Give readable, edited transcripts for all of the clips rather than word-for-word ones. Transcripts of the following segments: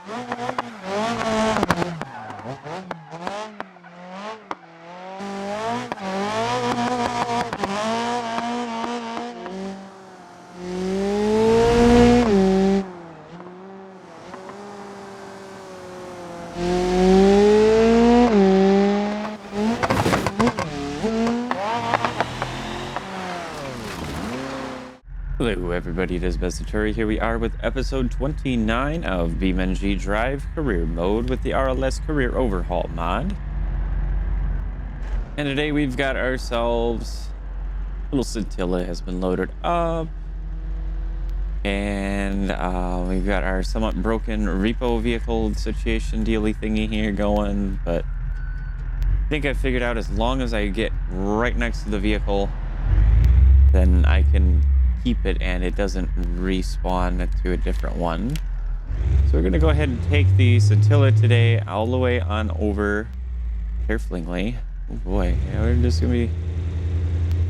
Hello everybody, it is Tyre. Here we are with episode 29 of BeamNG Drive Career Mode with the RLS Career Overhaul mod. And today we've got ourselves a little scintilla has been loaded up. And we've got our somewhat broken repo vehicle situation dealy thingy here going. But I think I figured out as long as I get right next to the vehicle, then I can keep it and it doesn't respawn to a different one. So we're gonna go ahead and take the scintilla today all the way on over carefully. Oh boy, yeah, we're just gonna be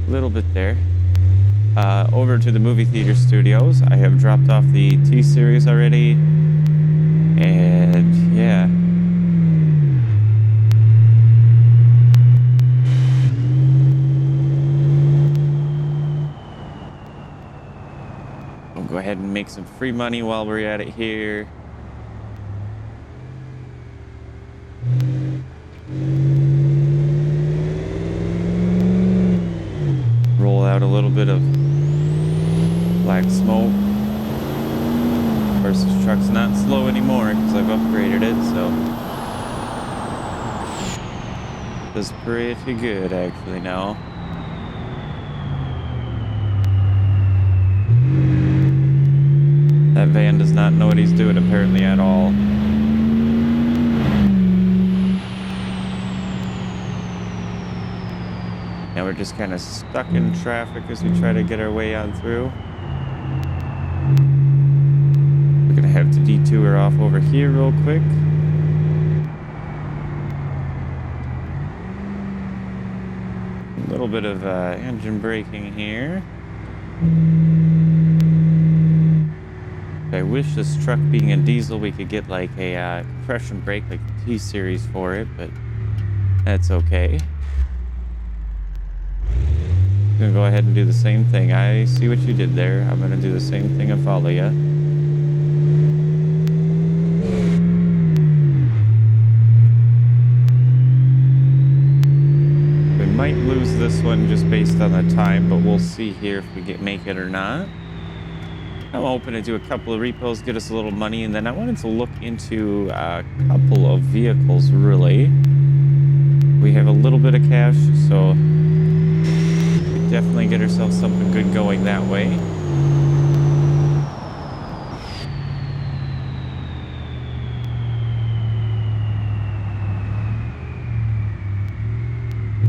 a little bit there. Over to the movie theater studios. I have dropped off the T-Series already, and yeah. Go ahead and make some free money while we're at it here. Roll out a little bit of black smoke. Of course, this truck's not slow anymore because I've upgraded it, so it's pretty good actually now. That van does not know what he's doing apparently at all. Now we're just kind of stuck in traffic as we try to get our way on through. We're gonna have to detour off over here real quick. A little bit of engine braking here. I wish this truck being a diesel, we could get like a compression brake like the T-Series for it, but that's okay. I'm gonna go ahead and do the same thing. I see what you did there. I'm gonna do the same thing and follow you. We might lose this one just based on the time, but we'll see here if we make it or not. I'm hoping to do a couple of repos, get us a little money, and then I wanted to look into a couple of vehicles, really. We have a little bit of cash, so we definitely get ourselves something good going that way.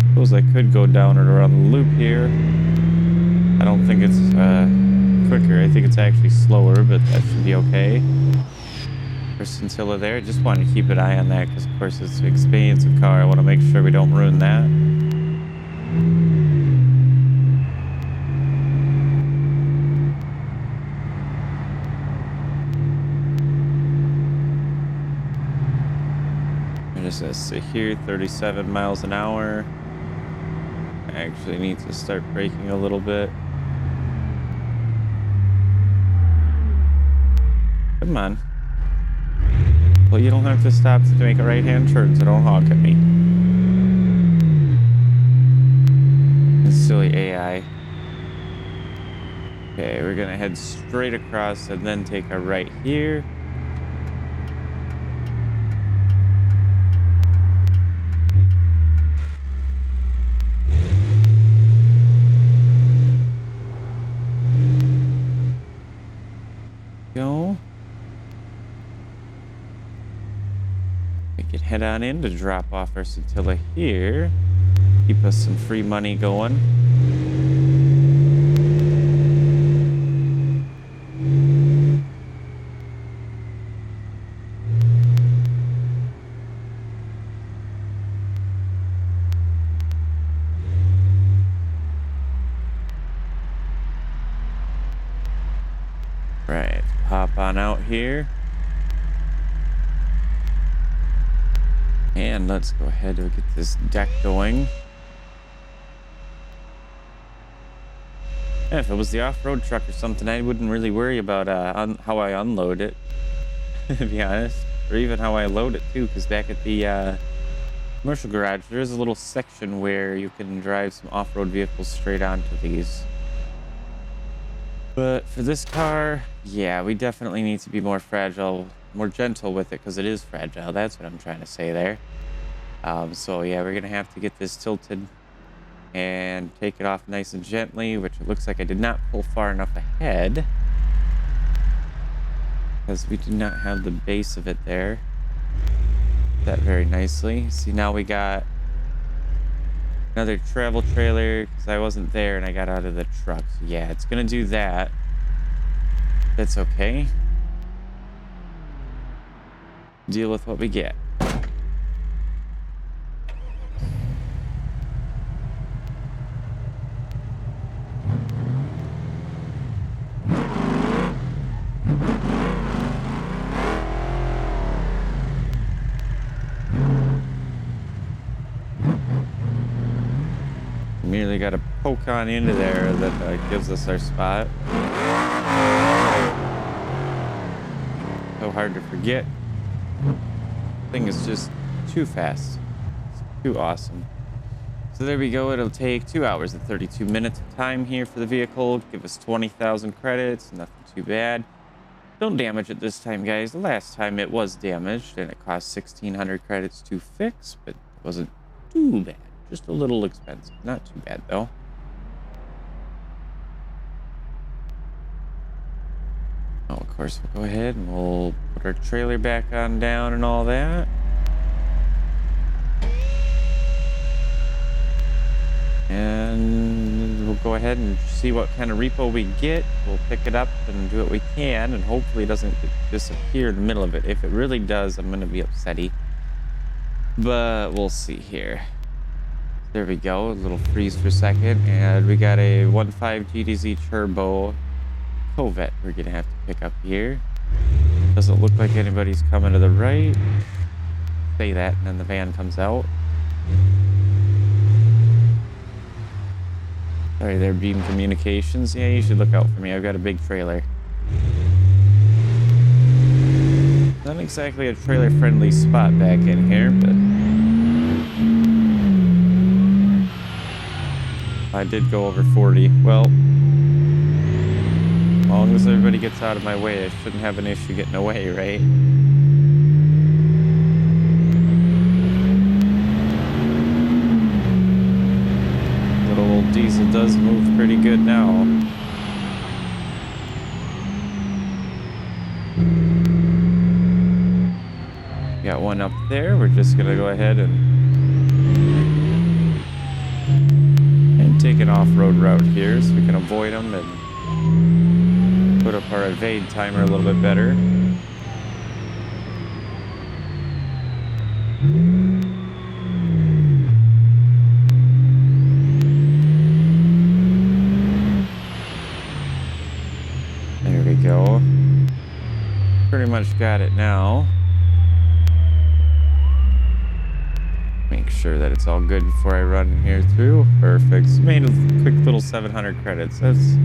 Suppose I could go down and around the loop here. I don't think it's quicker. I think it's actually slower, but that should be okay. For scintilla there, just want to keep an eye on that because of course it's an expensive car. I want to make sure we don't ruin that. I'm just gonna sit here, 37 miles an hour. I actually need to start braking a little bit. Come on. Well, you don't have to stop to make a right-hand turn, so don't honk at me. It's silly AI. Okay, we're gonna head straight across and then take a right here. Go. Head on in to drop off our scintilla here. Keep us some free money going. Right, hop on out here. And let's go ahead and get this deck going. Yeah, if it was the off-road truck or something, I wouldn't really worry about how I unload it, to be honest. Or even how I load it, too, because back at the commercial garage, there is a little section where you can drive some off-road vehicles straight onto these. But for this car, yeah, we definitely need to be more fragile, more gentle with it, because it is fragile. That's what I'm trying to say there. So yeah, we're gonna have to get this tilted and take it off nice and gently, which it looks like I did not pull far enough ahead because we do not have the base of it there. That very nicely. See, now we got another travel trailer because I wasn't there and I got out of the truck. So yeah, it's gonna do that. That's okay. Deal with what we get. Merely got to poke on into there that gives us our spot. So hard to forget. Thing is just too fast. It's too awesome. So there we go. It'll take 2 hours and 32 minutes of time here for the vehicle. Give us 20,000 credits. Nothing too bad. Don't damage it this time, guys. The last time it was damaged and it cost 1,600 credits to fix, but it wasn't too bad. Just a little expensive. Not too bad, though. Oh, of course, we'll go ahead and we'll put our trailer back on down and all that. And we'll go ahead and see what kind of repo we get. We'll pick it up and do what we can, and hopefully it doesn't disappear in the middle of it. If it really does, I'm going to be upsetty. But we'll see here. There we go, a little freeze for a second, and we got a 1.5 GDZ turbo Corvette we're gonna have to pick up here. Doesn't look like anybody's coming to the right. Say that, and then the van comes out. Sorry there, Beam Communications. Yeah, you should look out for me. I've got a big trailer. Not exactly a trailer-friendly spot back in here, but I did go over 40. Well, as long as everybody gets out of my way, I shouldn't have an issue getting away, right? Little old diesel does move pretty good now. Got one up there. We're just gonna go ahead and take an off-road route here so we can avoid them and put up our evade timer a little bit better. There we go. Pretty much got it now. Make sure that it's all good before I run here through. Perfect. Made a quick little 700 credits. That's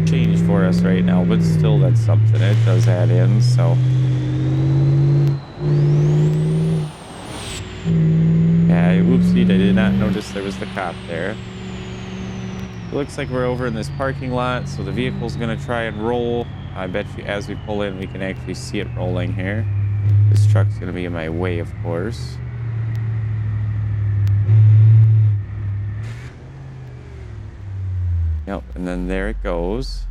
change for us right now, but still that's something. It does add in, so. Yeah, whoopsie, I did not notice there was the cop there. It looks like we're over in this parking lot, so the vehicle's gonna try and roll. I bet you as we pull in, we can actually see it rolling here. This truck's gonna be in my way, of course. Yep, and then there it goes.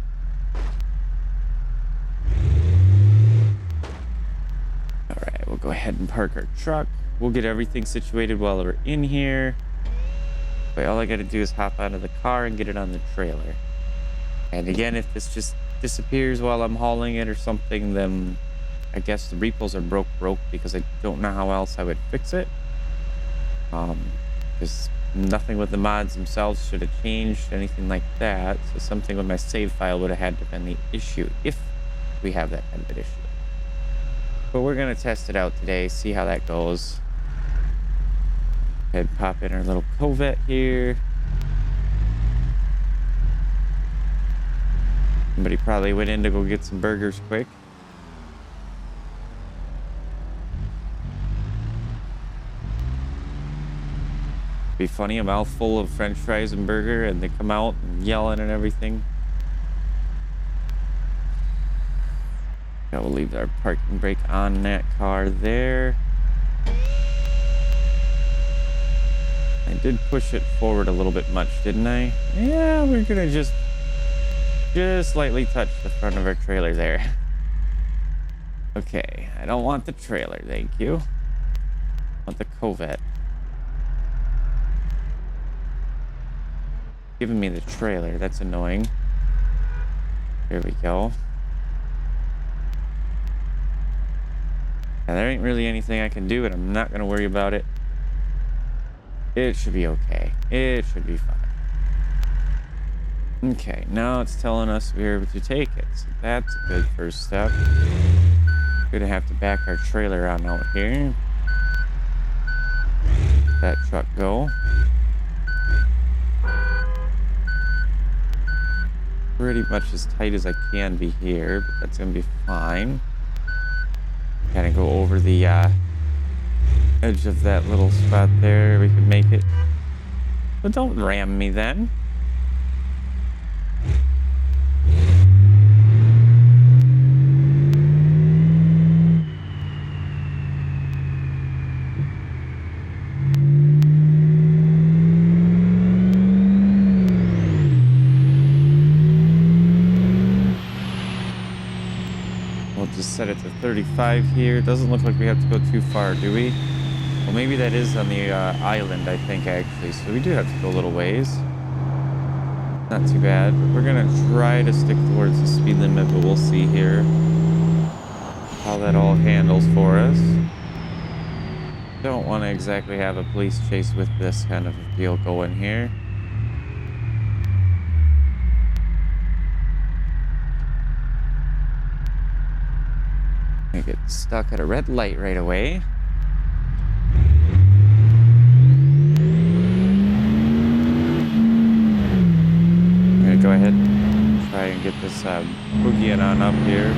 All right, we'll go ahead and park our truck. We'll get everything situated while we're in here. But all I gotta do is hop out of the car and get it on the trailer. And again, if this just disappears while I'm hauling it or something, then I guess the repos are broke because I don't know how else I would fix it. Because nothing with the mods themselves should have changed, anything like that. So something with my save file would have had to have been the issue if we have that kind of an issue. But we're gonna test it out today, see how that goes. Head pop in our little covette here. Somebody probably went in to go get some burgers quick. Be funny, a mouthful of french fries and burger and they come out and yelling and everything. Yeah, we'll leave our parking brake on that car there. I did push it forward a little bit much, didn't I? Yeah, we're gonna just slightly touch the front of our trailer there. Okay, I don't want the trailer, thank you. I want the covette. Giving me the trailer, that's annoying. There we go. Now, there ain't really anything I can do, and I'm not gonna worry about it. It should be okay. It should be fine. Okay, now it's telling us we're able to take it. So that's a good first step. Gonna have to back our trailer on out here. Let that truck go. Pretty much as tight as I can be here, but that's gonna be fine. Kind of go over the edge of that little spot there. We can make it. But don't ram me then. Set it to 35 here. Doesn't look like we have to go too far, do we? Well, maybe that is on the island, I think, actually. So we do have to go a little ways. Not too bad. But we're going to try to stick towards the speed limit, but we'll see here how that all handles for us. Don't want to exactly have a police chase with this kind of a deal going here. I get stuck at a red light right away. I'm gonna go ahead and try and get this boogie on up here.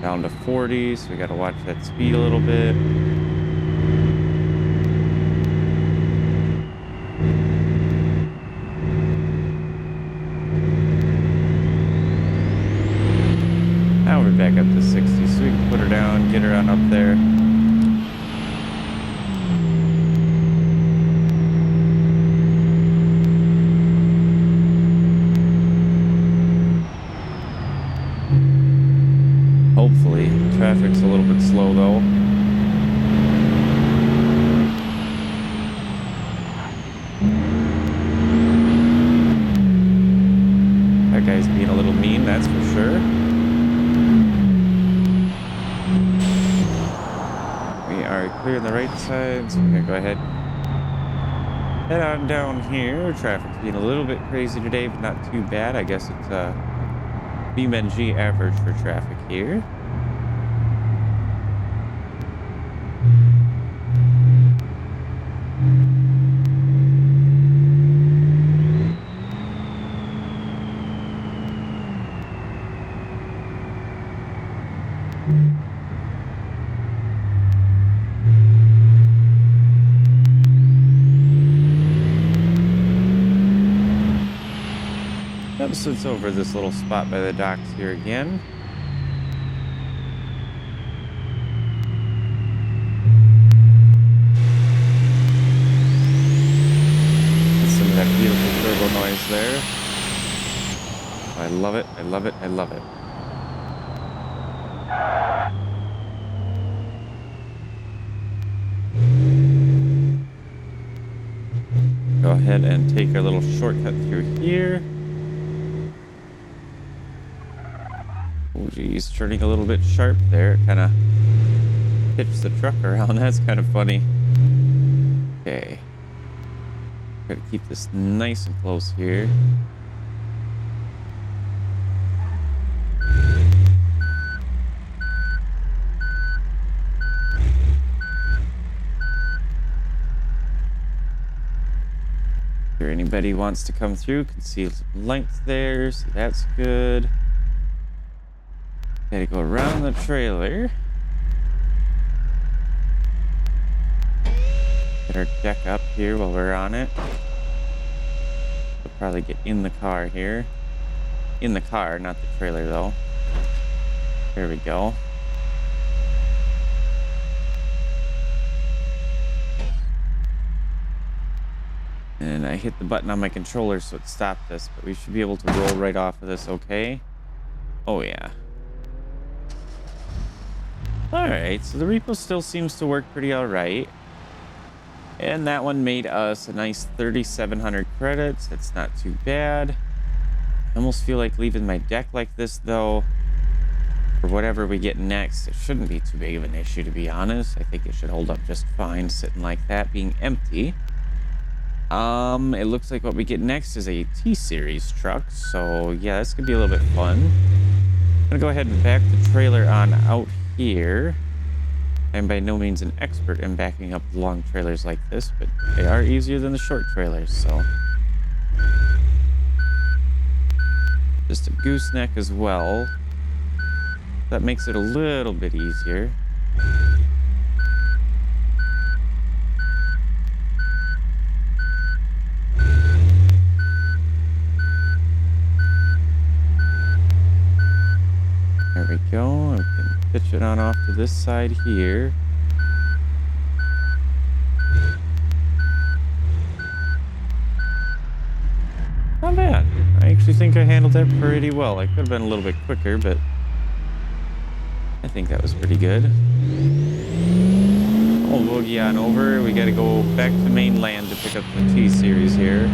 Down to 40, so we gotta watch that speed a little bit. Now we're back up to 60, so we can put her down, get her on up there. Hopefully, traffic's a little bit slow though. That guy's being a little mean, that's for sure. Clear on the right side, so we're gonna go ahead head on down here. Traffic's being a little bit crazy today, but not too bad. I guess it's BeamNG average for traffic here. So it's over this little spot by the docks here again. Some of that beautiful turbo noise there. I love it, I love it, I love it. Go ahead and take a little shortcut through here. Oh geez, turning a little bit sharp there. Kind of pitched the truck around. That's kind of funny. Okay. Gotta keep this nice and close here. If anybody wants to come through, can see some lights there, so that's good. Gotta go around the trailer. Get our deck up here while we're on it. We'll probably get in the car here. In the car, not the trailer though. There we go. And I hit the button on my controller so it stopped us, but we should be able to roll right off of this okay. Oh yeah. Alright, so the repo still seems to work pretty alright. And that one made us a nice 3,700 credits. That's not too bad. I almost feel like leaving my deck like this though. For whatever we get next, it shouldn't be too big of an issue, to be honest. I think it should hold up just fine sitting like that, being empty. It looks like what we get next is a T-Series truck. So yeah, that's gonna be a little bit fun. I'm gonna go ahead and back the trailer on out here. I'm by no means an expert in backing up long trailers like this, but they are easier than the short trailers, so. Just a gooseneck as well. That makes it a little bit easier. There we go. We can pitch it on off to this side here. Not bad. I actually think I handled that pretty well. I could have been a little bit quicker, but I think that was pretty good. We'll boogie on over. We got to go back to mainland to pick up the T-Series here.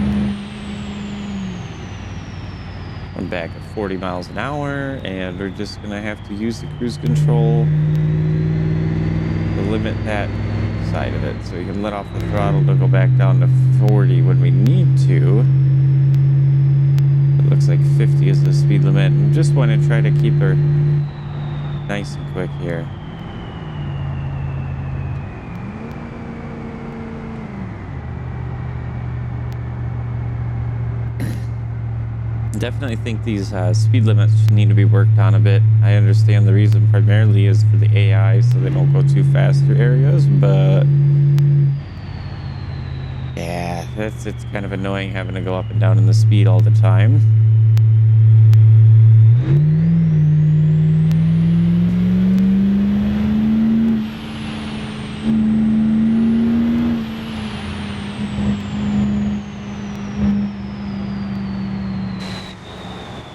I'm back at 40 miles an hour, and we're just going to have to use the cruise control to limit that side of it. So we can let off the throttle to go back down to 40 when we need to. It looks like 50 is the speed limit. I just want to try to keep her nice and quick here. Definitely think these speed limits need to be worked on a bit. I understand the reason primarily is for the AI, so they don't go too fast through areas, but yeah, it's kind of annoying having to go up and down in the speed all the time.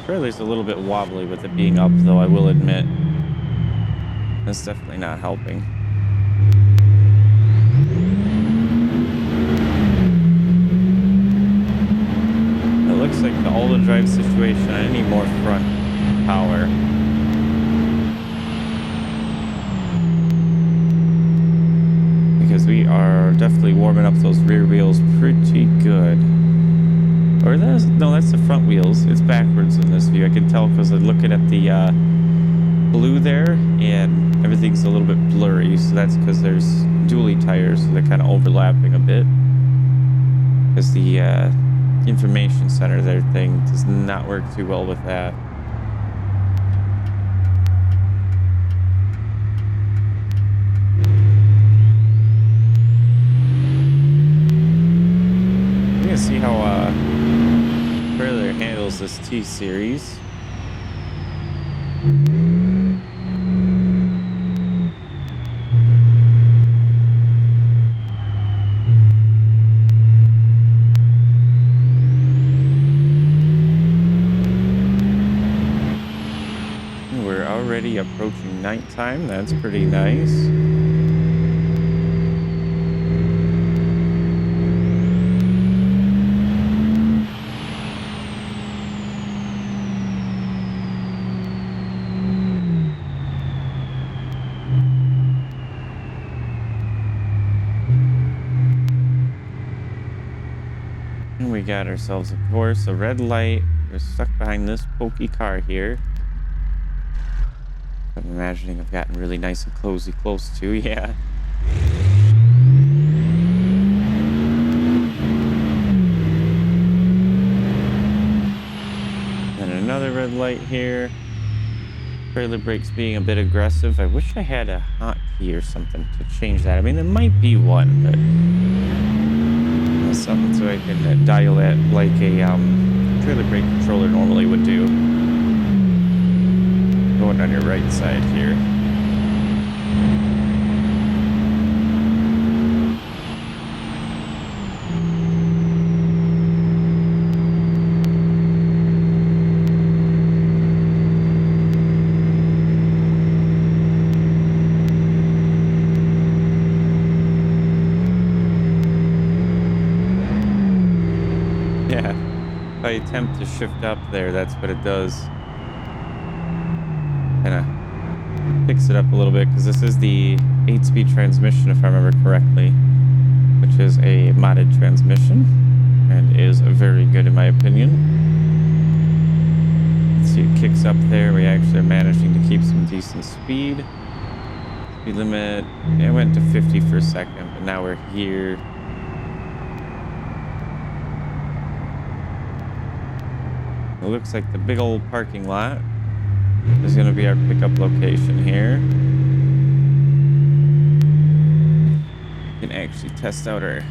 Trailer's a little bit wobbly with it being up, though, I will admit. That's definitely not helping. It looks like the all-wheel drive situation, I need more front power. Because we are definitely warming up those rear wheels pretty good. Or that's the front wheels. It's backwards in this view. I can tell because I'm looking at the blue there, and everything's a little bit blurry. So that's because there's dually tires, so they're kind of overlapping a bit. Because the information center there thing does not work too well with that. We're gonna see how trailer handles this T-Series. We're already approaching nighttime. That's pretty nice. We got ourselves, of course, a red light. We're stuck behind this pokey car here. I'm imagining I've gotten really nice and close to, yeah. And another red light here. Trailer brakes being a bit aggressive. I wish I had a hotkey or something to change that. I mean, there might be one, but something so I can dial it like a trailer brake controller normally would do. Going on your right side here. If I attempt to shift up there, that's what it does. Kind of picks it up a little bit because this is the 8-speed transmission, if I remember correctly, which is a modded transmission and is very good in my opinion. Let's see, it kicks up there. We actually are managing to keep some decent speed. Speed limit, it went to 50 for a second, but now we're here. It looks like the big old parking lot is going to be our pickup location here. We can actually test out our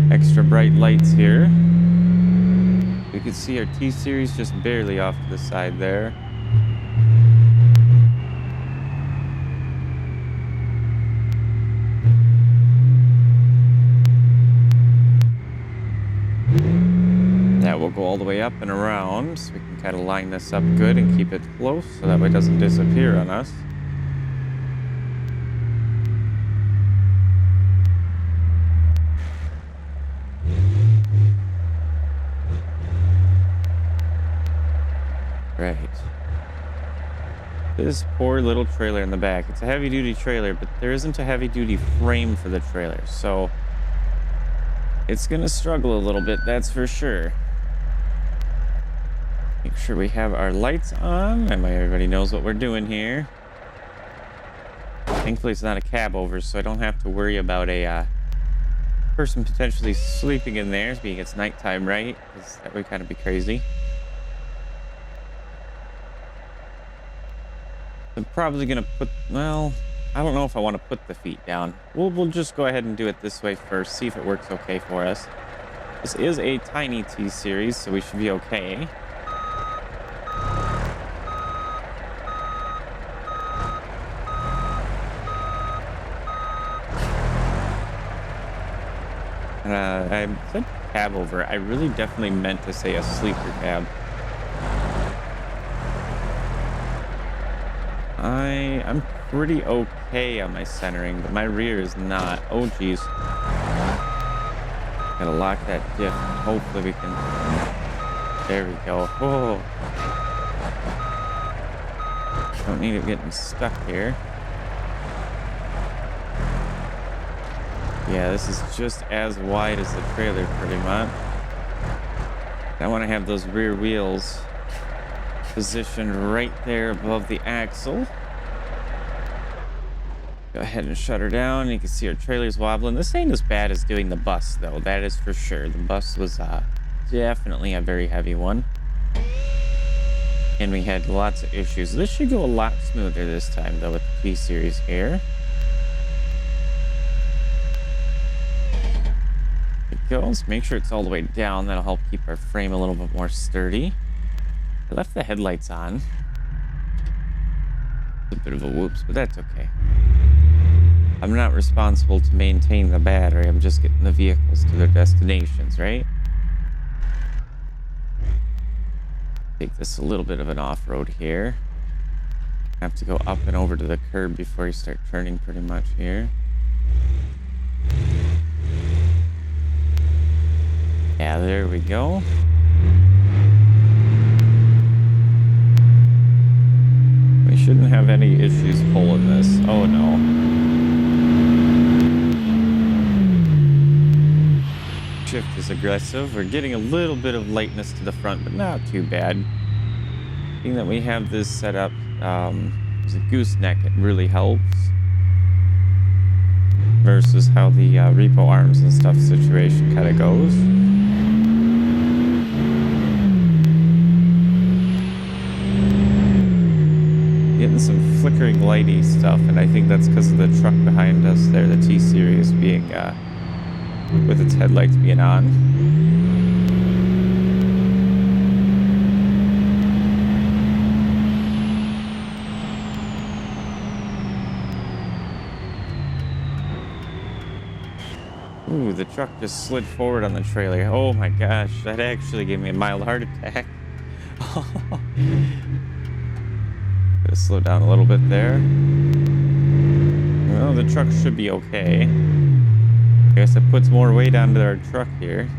extra bright lights here. We can see our T-Series just barely off to the side there. We'll go all the way up and around so we can kind of line this up good and keep it close so that way it doesn't disappear on us. Right. This poor little trailer in the back. It's a heavy-duty trailer, but there isn't a heavy-duty frame for the trailer, so it's going to struggle a little bit, that's for sure. Make sure we have our lights on. Everybody knows what we're doing here. Thankfully, it's not a cab over, so I don't have to worry about a person potentially sleeping in there, being it's nighttime, right? Because that would kind of be crazy. I'm probably going to put, well, I don't know if I want to put the feet down. We'll just go ahead and do it this way first, see if it works okay for us. This is a tiny T-Series, so we should be okay. I said cab over. I really definitely meant to say a sleeper cab. I'm pretty okay on my centering, but my rear is not. Oh, geez. Gotta lock that diff. Hopefully we can. There we go. Oh. Don't need it getting stuck here. Yeah, this is just as wide as the trailer, pretty much. I want to have those rear wheels positioned right there above the axle. Go ahead and shut her down. You can see our trailer's wobbling. This ain't as bad as doing the bus, though. That is for sure. The bus was definitely a very heavy one. And we had lots of issues. This should go a lot smoother this time, though, with the T-Series here. Goes. Make sure it's all the way down. That'll help keep our frame a little bit more sturdy. I left the headlights on. It's a bit of a whoops, but that's okay. I'm not responsible to maintain the battery. I'm just getting the vehicles to their destinations, right? Take this a little bit of an off-road here. Have to go up and over to the curb before you start turning pretty much here. Yeah, there we go. We shouldn't have any issues pulling this. Oh no. Shift is aggressive. We're getting a little bit of lightness to the front, but not too bad. Being that we have this set up as a gooseneck, it really helps. Versus how the repo arms and stuff situation kind of goes. flickering lighty stuff, and I think that's because of the truck behind us there, the T-Series being, with its headlights being on. Ooh, the truck just slid forward on the trailer. Oh my gosh, that actually gave me a mild heart attack. Gotta slow down a little bit there. Well, the truck should be okay. I guess it puts more weight onto our truck here.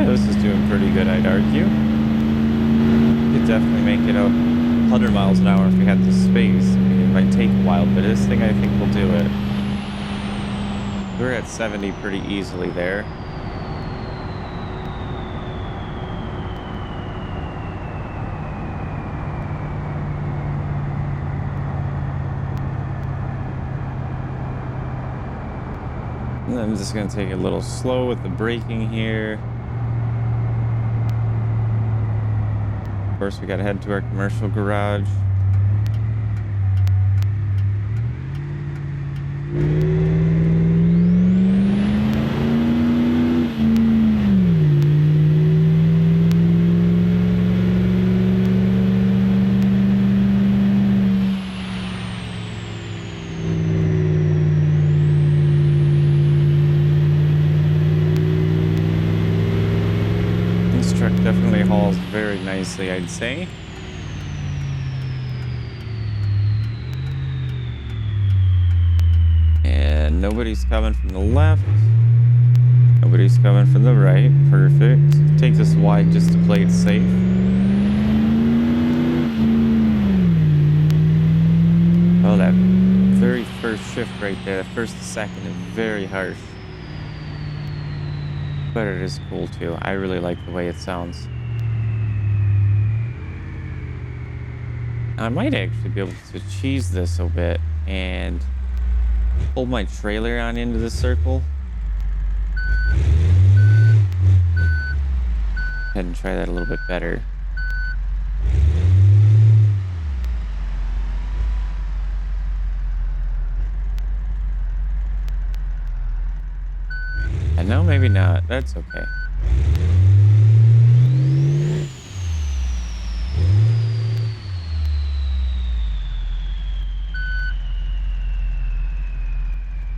This is doing pretty good, I'd argue. Could definitely make it 100 miles an hour if we had the space. I mean, it might take a while, but this thing I think will do it. We're at 70 pretty easily there. And I'm just going to take it a little slow with the braking here. Of course, we got to head to our commercial garage. Definitely hauls very nicely, I'd say. And nobody's coming from the left. Nobody's coming from the right. Perfect. Take this wide just to play it safe. Oh, that very first shift right there, the first to second is very harsh. But it is cool too. I really like the way it sounds. I might actually be able to cheese this a bit and pull my trailer on into the circle. Go ahead and try that a little bit better. And no, maybe not. That's okay.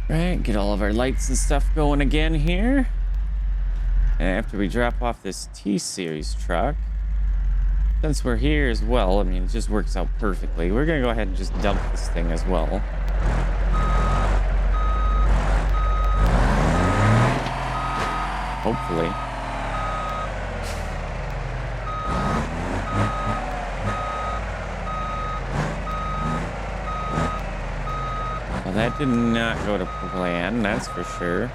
Right, get all of our lights and stuff going again here. And after we drop off this T-Series truck, since we're here as well, I mean, it just works out perfectly. We're going to go ahead and just dump this thing as well. Hopefully. Well, that did not go to plan, that's for sure.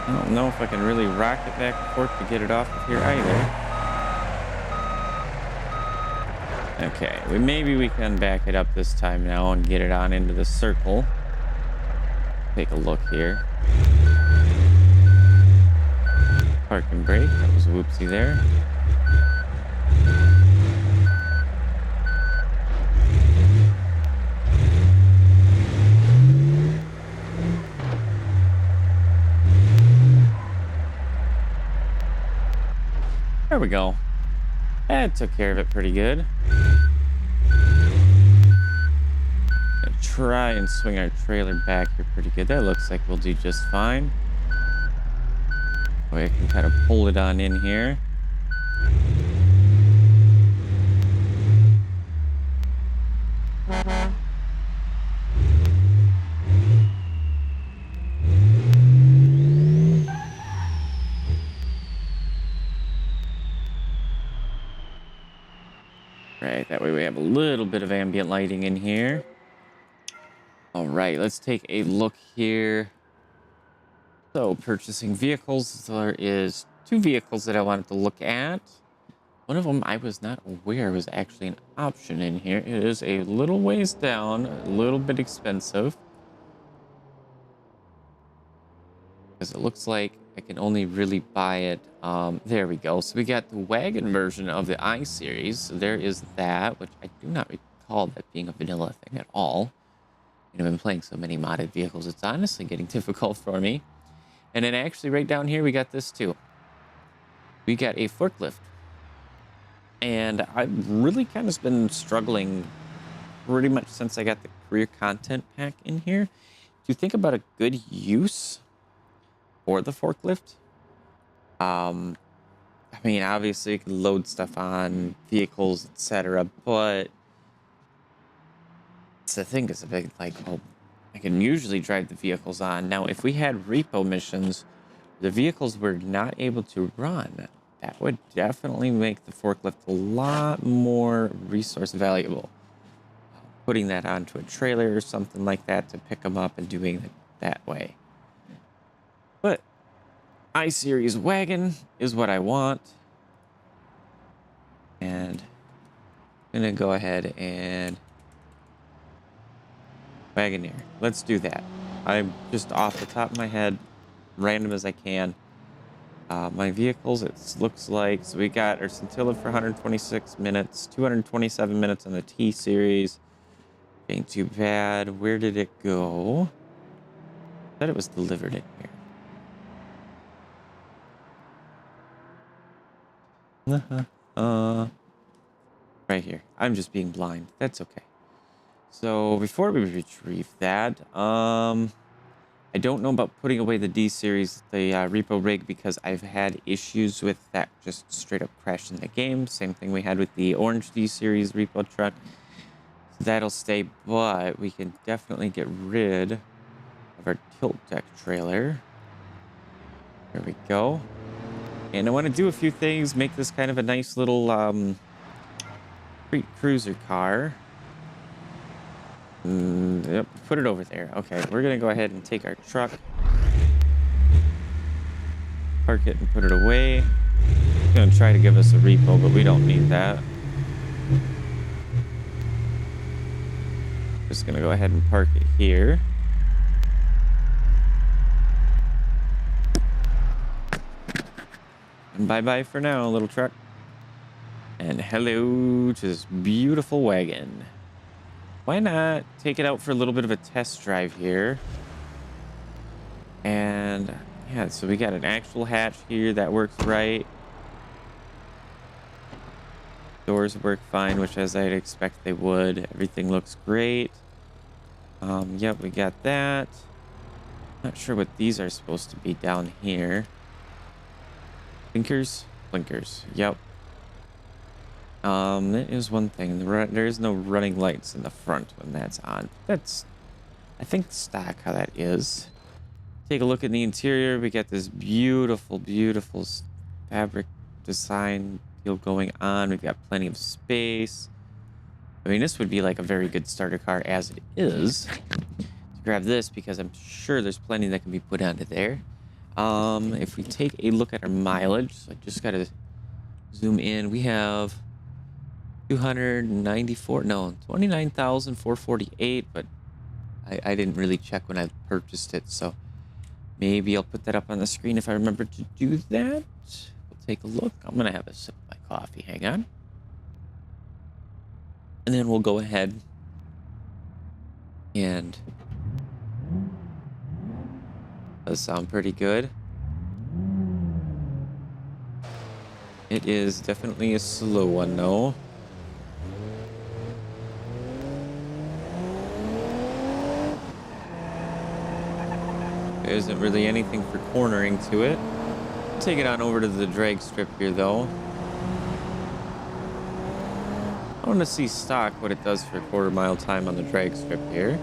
I don't know if I can really rock it back and forth to get it off of here either. Okay, maybe we can back it up this time now and get it on into the circle. Take a look here. Park and brake. That was a whoopsie there. There we go. That took care of it pretty good. Gonna try and swing our trailer back here pretty good. That looks like we'll do just fine. I can kind of pull it on in here. Right, that way we have a little bit of ambient lighting in here. All right, let's take a look here. So purchasing vehicles, there is 2 vehicles that I wanted to look at. One of them I was not aware was actually an option in here. It is a little ways down, a little bit expensive. Because it looks like I can only really buy it. There we go. So we got the wagon version of the I series. So there is that, which I do not recall that being a vanilla thing at all. You know, I've been playing so many modded vehicles, it's honestly getting difficult for me. And then actually right down here, we got this too. We got a forklift. And I've really kind of been struggling pretty much since I got the career content pack in here to think about a good use for the forklift. I mean, obviously you can load stuff on vehicles, etc. But it's the thing is a big, like, well, I can usually drive the vehicles on. Now, if we had repo missions, the vehicles were not able to run. That would definitely make the forklift a lot more resource valuable. Putting that onto a trailer or something like that to pick them up and doing it that way. But I-Series wagon is what I want. And I'm going to go ahead and Wagoneer. Let's do that. I'm just off the top of my head, random as I can. My vehicles, it looks like, so we got our Scintilla for 126 minutes, 227 minutes on the T series. Ain't too bad. Where did it go? I thought it was delivered in here. Right here. I'm just being blind. That's okay. So before we retrieve that, I don't know about putting away the D series, the repo rig, because I've had issues with that just straight up crashing the game. Same thing we had with the orange D series repo truck. So that'll stay, but we can definitely get rid of our tilt deck trailer. There we go. And I want to do a few things, make this kind of a nice little street cruiser car. Yep, put it over there. Okay, we're gonna go ahead and take our truck, park it and put it away. It's gonna try to give us a repo, but we don't need that. Just gonna go ahead and park it here. And bye-bye for now, little truck. And hello to this beautiful wagon. Why not take it out for a little bit of a test drive here? And yeah, so we got an actual hatch here that works right. Doors work fine, which as I'd expect they would. Everything looks great. Yep, we got that. Not sure what these are supposed to be down here. Blinkers? Blinkers. Yep. That is one thing. There is no running lights in the front when that's on. That's, I think, stock how that is. Take a look at the interior. We got this beautiful, beautiful fabric design deal going on. We've got plenty of space. I mean, this would be like a very good starter car as it is. To grab this because I'm sure there's plenty that can be put onto there. If we take a look at our mileage, so I just got to zoom in. We have 29,448, but I didn't really check when I purchased it, so maybe I'll put that up on the screen if I remember to do that. We'll take a look. I'm gonna have a sip of my coffee. Hang on. And then we'll go ahead and does sound pretty good. It is definitely a slow one though. There isn't really anything for cornering to it. Take it on over to the drag strip here though. I want to see stock what it does for a quarter-mile time on the drag strip here.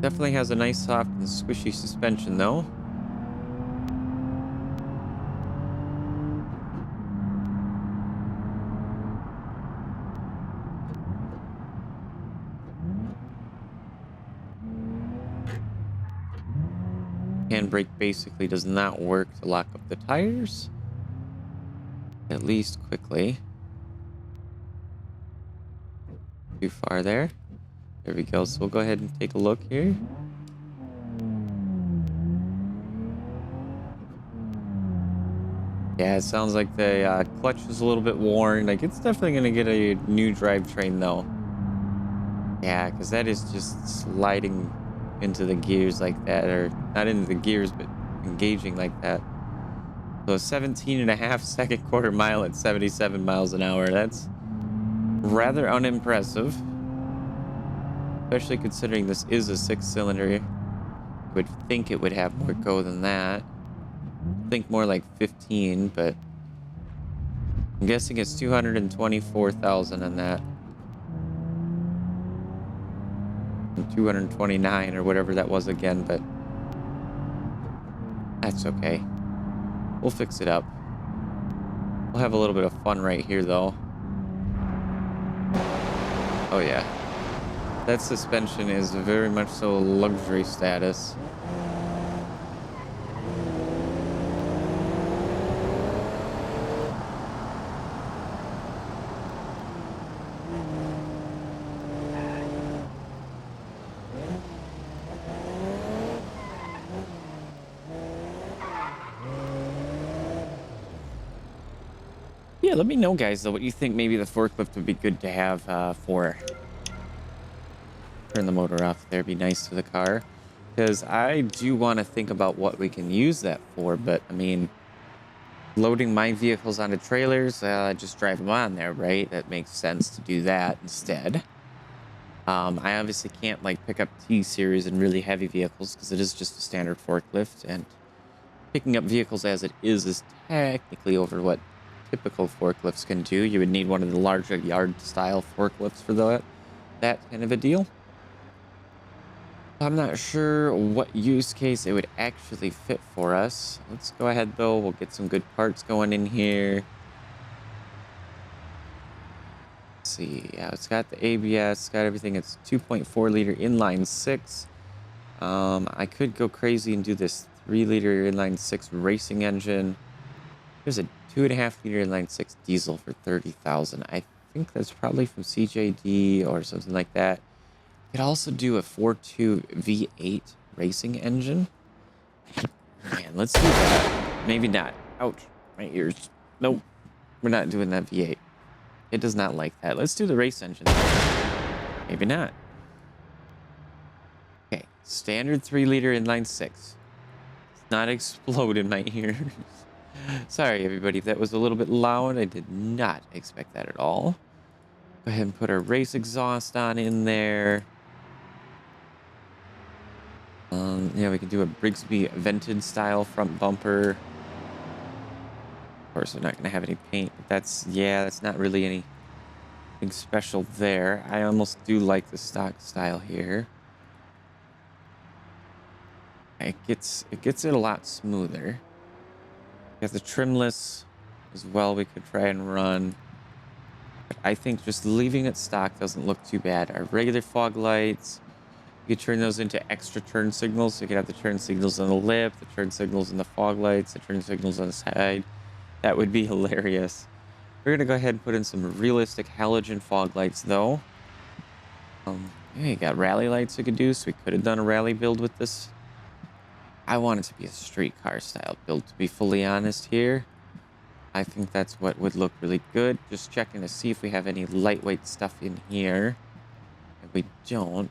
Definitely has a nice soft and squishy suspension though. Handbrake basically does not work to lock up the tires, at least quickly. Too far there. There we go. So we'll go ahead and take a look here. Yeah, it sounds like the clutch is a little bit worn. Like, it's definitely going to get a new drivetrain, though. Yeah, because that is just sliding into the gears like that. Or not into the gears, but engaging like that. So 17.5-second quarter mile at 77 miles an hour. That's rather unimpressive. Especially considering this is a 6-cylinder. I would think it would have more go than that. I think more like 15, but I'm guessing it's 224,000 in that. And 229 or whatever that was again, but that's okay. We'll fix it up. We'll have a little bit of fun right here, though. Oh, yeah. That suspension is very much so luxury status. Yeah, let me know, guys, though, what you think maybe the forklift would be good to have for... Turn the motor off there, be nice to the car. Because I do want to think about what we can use that for, but, I mean, loading my vehicles onto trailers, just drive them on there, right? That makes sense to do that instead. I obviously can't, like, pick up T-Series and really heavy vehicles because it is just a standard forklift, and picking up vehicles as it is technically over what typical forklifts can do. You would need one of the larger yard-style forklifts for that kind of a deal. I'm not sure what use case it would actually fit for us. Let's go ahead, though. We'll get some good parts going in here. Let's see. Yeah, it's got the ABS, it's got everything. It's 2.4 liter inline 6. I could go crazy and do this 3 liter inline 6 racing engine. There's a 2.5 liter inline 6 diesel for 30,000. I think that's probably from CJD or something like that. Could also do a 4.2 V8 racing engine. Man, let's do that. Maybe not. Ouch, my ears. Nope, we're not doing that V8. It does not like that. Let's do the race engine. Maybe not. Okay, standard 3 liter inline 6. Let's not explode in my ears. Sorry, everybody, if that was a little bit loud. I did not expect that at all. Go ahead and put our race exhaust on in there. Yeah, we can do a Brigsby vented style front bumper. Of course, we're not going to have any paint, but that's not really anything special there. I almost do like the stock style here. It gets it a lot smoother. We got the trimless as well we could try and run. But I think just leaving it stock doesn't look too bad. Our regular fog lights, you could turn those into extra turn signals. So you could have the turn signals on the lip, the turn signals in the fog lights, the turn signals on the side. That would be hilarious. We're going to go ahead and put in some realistic halogen fog lights, though. Yeah, you got rally lights we could do, so we could have done a rally build with this. I want it to be a street car style build, to be fully honest here. I think that's what would look really good. Just checking to see if we have any lightweight stuff in here. If we don't.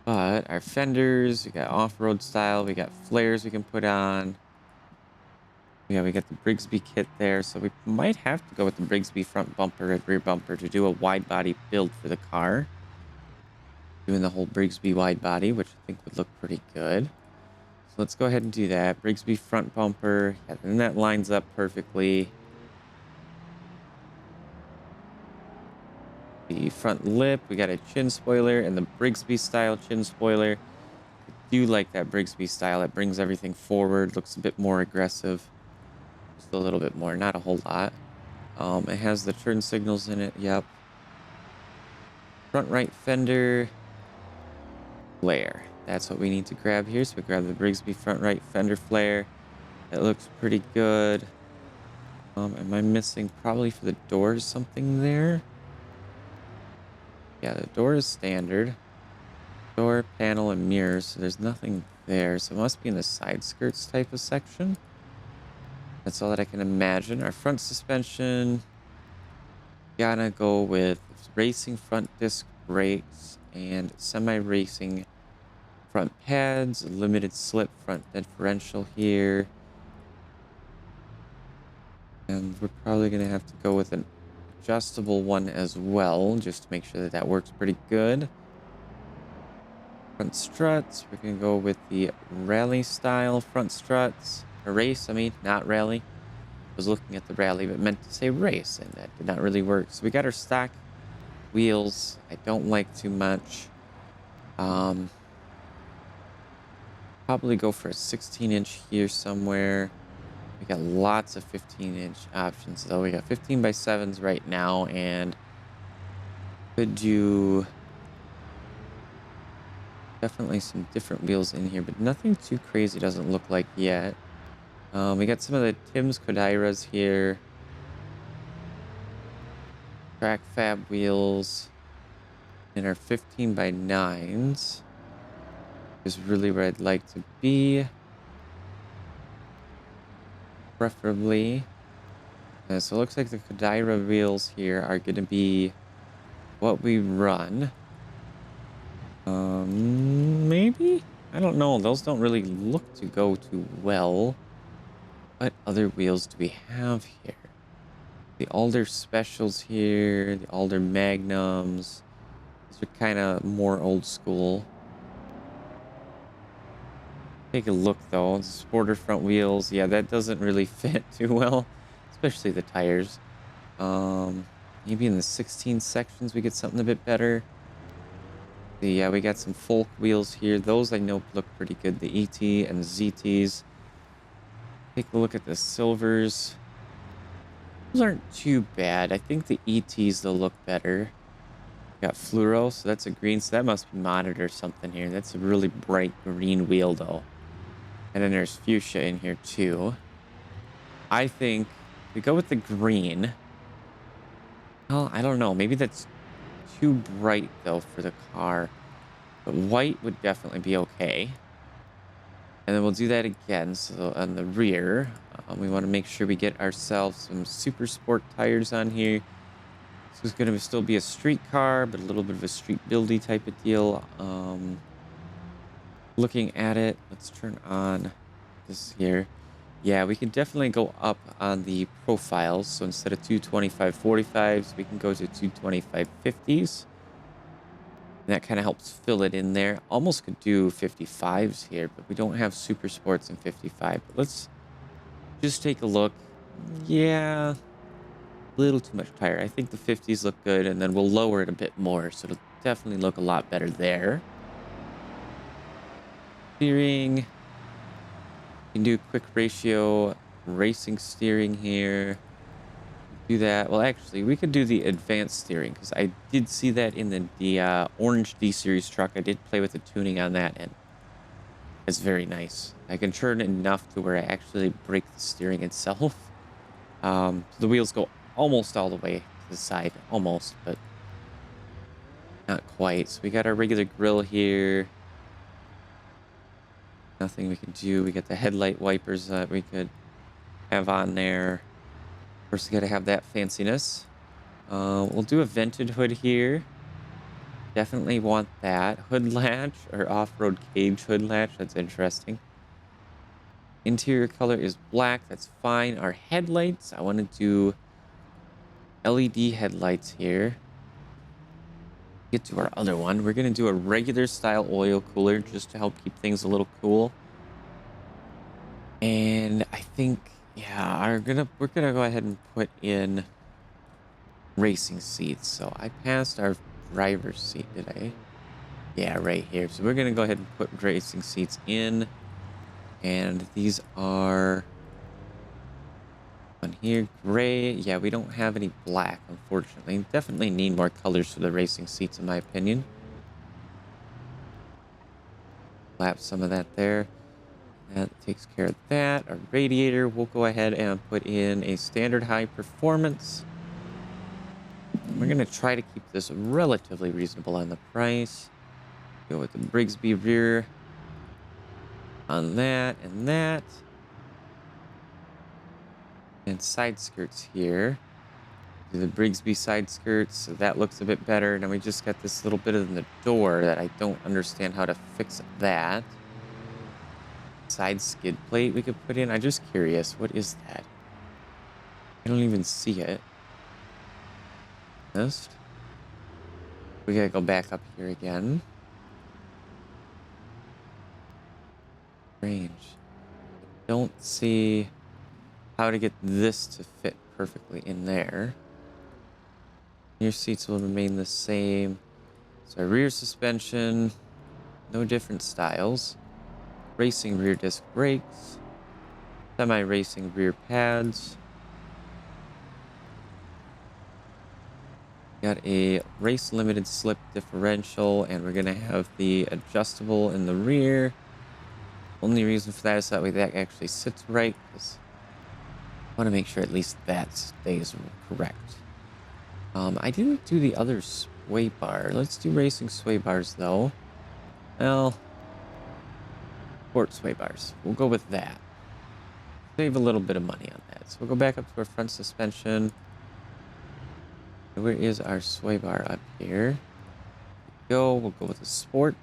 But our fenders, we got off-road style, we got flares we can put on. Yeah, we got the Brigsby kit there, so we might have to go with the Brigsby front bumper and rear bumper to do a wide body build for the car. Doing the whole Brigsby wide body, which I think would look pretty good. So let's go ahead and do that. Brigsby front bumper, yeah, and that lines up perfectly. The front lip, we got a chin spoiler and the Brigsby style chin spoiler. I do like that Brigsby style. It brings everything forward, looks a bit more aggressive. Just a little bit more, not a whole lot. It has the turn signals in it, yep. Front right fender, flare. That's what we need to grab here. So we grab the Brigsby front right fender flare. That looks pretty good. Am I missing probably for the doors something there? Yeah, the door is standard. Door, panel, and mirrors. So there's nothing there. So it must be in the side skirts type of section. That's all that I can imagine. Our front suspension. Gotta go with racing front disc brakes and semi-racing front pads, limited slip front differential here. And we're probably going to have to go with an adjustable one as well, just to make sure that that works pretty good. Front struts, we're going to go with the rally style front struts. Or race, I mean, not rally. I was looking at the rally, but meant to say race, and that did not really work. So we got our stock wheels. I don't like too much. Probably go for a 16-inch here somewhere. We got lots of 15-inch options, though. We got 15 by 7s right now, and could do definitely some different wheels in here, but nothing too crazy doesn't look like yet. We got some of the Tim's Kodiras here. Track fab wheels. And our 15 by 9s is really where I'd like to be. Preferably. So it looks like the Kodira wheels here are going to be what we run. Maybe? I don't know. Those don't really look to go too well. What other wheels do we have here? The Alder Specials here. The Alder Magnums. These are kind of more old school. Take a look, though. The Sporter front wheels. Yeah, that doesn't really fit too well. Especially the tires. Maybe in the 16 sections we get something a bit better. Yeah, we got some folk wheels here. Those I know look pretty good. The ET and the ZTs. Take a look at the silvers. Those aren't too bad. I think the ETs, they'll look better. Got fluoro, so that's a green. So that must be modded or something here. That's a really bright green wheel, though. And then there's fuchsia in here, too. I think we go with the green. Well, I don't know. Maybe that's too bright, though, for the car. But white would definitely be okay. And then we'll do that again. So on the rear, we want to make sure we get ourselves some super sport tires on here. So it's going to still be a street car, but a little bit of a street buildy type of deal. Looking at it, let's turn on this here. Yeah, we can definitely go up on the profiles. So instead of 225 45s, we can go to 225 50s. And that kind of helps fill it in there. Almost could do 55s here, but we don't have super sports in 55. But let's just take a look. Yeah, a little too much tire. I think the 50s look good, and then we'll lower it a bit more. So it'll definitely look a lot better there. Steering. You can do quick ratio racing steering here. Do that. Well, actually, we could do the advanced steering because I did see that in the orange D-Series truck. I did play with the tuning on that, and it's very nice. I can turn it enough to where I actually break the steering itself. So the wheels go almost all the way to the side. Almost, but not quite. So we got our regular grille here. Nothing we can do. We got the headlight wipers that we could have on there. Of course, you got to have that fanciness. We'll do a vented hood here. Definitely want that. Hood latch or off-road cage hood latch. That's interesting. Interior color is black. That's fine. Our headlights, I want to do LED headlights here. Get to our other one. We're going to do a regular style oil cooler just to help keep things a little cool. And I think, yeah, we're gonna go ahead and put in racing seats. So I passed our driver's seat, did I? Yeah, right here. So we're gonna go ahead and put racing seats in. And these are on here, gray. Yeah, we don't have any black, unfortunately. Definitely need more colors for the racing seats, in my opinion. Slap some of that there. That takes care of that. Our radiator, we'll go ahead and put in a standard high performance. We're going to try to keep this relatively reasonable on the price. Go with the Brigsby rear on that and that. And side skirts here. Do the Brigsby side skirts, so that looks a bit better. Now we just got this little bit in the door that I don't understand how to fix that. Side skid plate we could put in. I'm just curious, what is that? I don't even see it. Just. We gotta go back up here again. Strange. I don't see how to get this to fit perfectly in there. Your seats will remain the same. So rear suspension, no different styles. Racing rear disc brakes. Semi-racing rear pads. Got a race limited slip differential, and we're gonna have the adjustable in the rear. Only reason for that is that way that actually sits right, because I want to make sure at least that stays correct. I didn't do the other sway bar. Let's do racing sway bars though. Well, sport sway bars. We'll go with that. Save a little bit of money on that. So we'll go back up to our front suspension. Where is our sway bar up here? We'll go with the sport.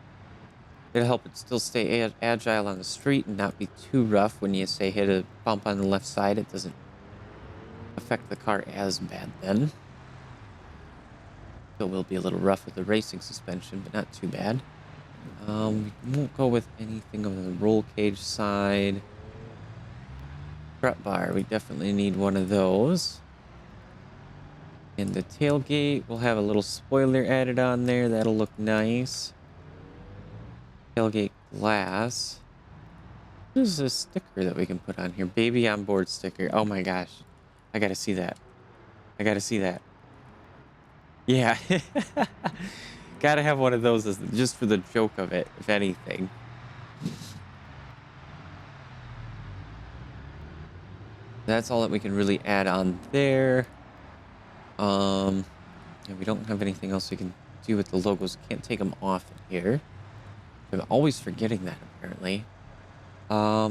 It'll help it still stay agile on the street and not be too rough when you say hit a bump on the left side. It doesn't affect the car as bad then. Still will be a little rough with the racing suspension, but not too bad. We won't go with anything on the roll cage side. Strut bar, we definitely need one of those. And the tailgate, we'll have a little spoiler added on there. That'll look nice. Tailgate glass. What is this sticker that we can put on here? Baby on board sticker. Oh my gosh. I gotta see that. I gotta see that. Yeah. Gotta have one of those just for the joke of it, if anything. That's all that we can really add on there. Yeah, we don't have anything else we can do with the logos. Can't take them off in here. I'm always forgetting that, apparently.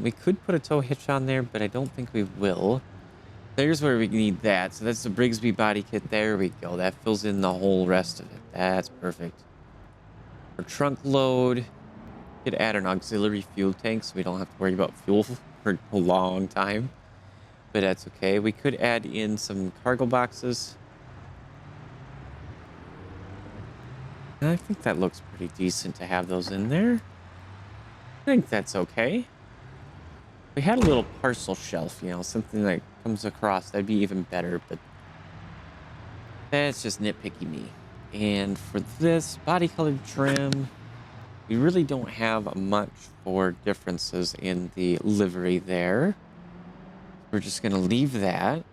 We could put a tow hitch on there, but I don't think we will. There's where we need that. So that's the Brigsby body kit. There we go. That fills in the whole rest of it. That's perfect. For trunk load, we could add an auxiliary fuel tank so we don't have to worry about fuel for a long time. But that's okay. We could add in some cargo boxes. And I think that looks pretty decent to have those in there. I think that's okay. We had a little parcel shelf, something that comes across. That'd be even better, but that's just nitpicky me. And for this body color trim, we really don't have much for differences in the livery there. We're just going to leave that.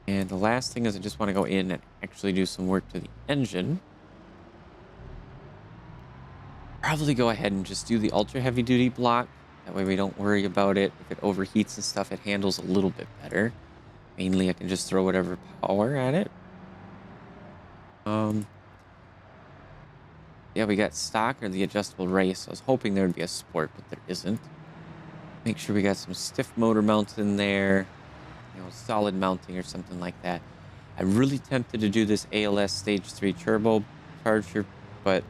And the last thing is I just want to go in and actually do some work to the engine. Probably go ahead and just do the ultra heavy duty block. That way we don't worry about it. If it overheats and stuff, it handles a little bit better. Mainly I can just throw whatever power at it. Yeah, we got stock or the adjustable race. I was hoping there would be a sport, but there isn't. Make sure we got some stiff motor mounts in there. Solid mounting or something like that. I'm really tempted to do this ALS Stage 3 turbo charger, but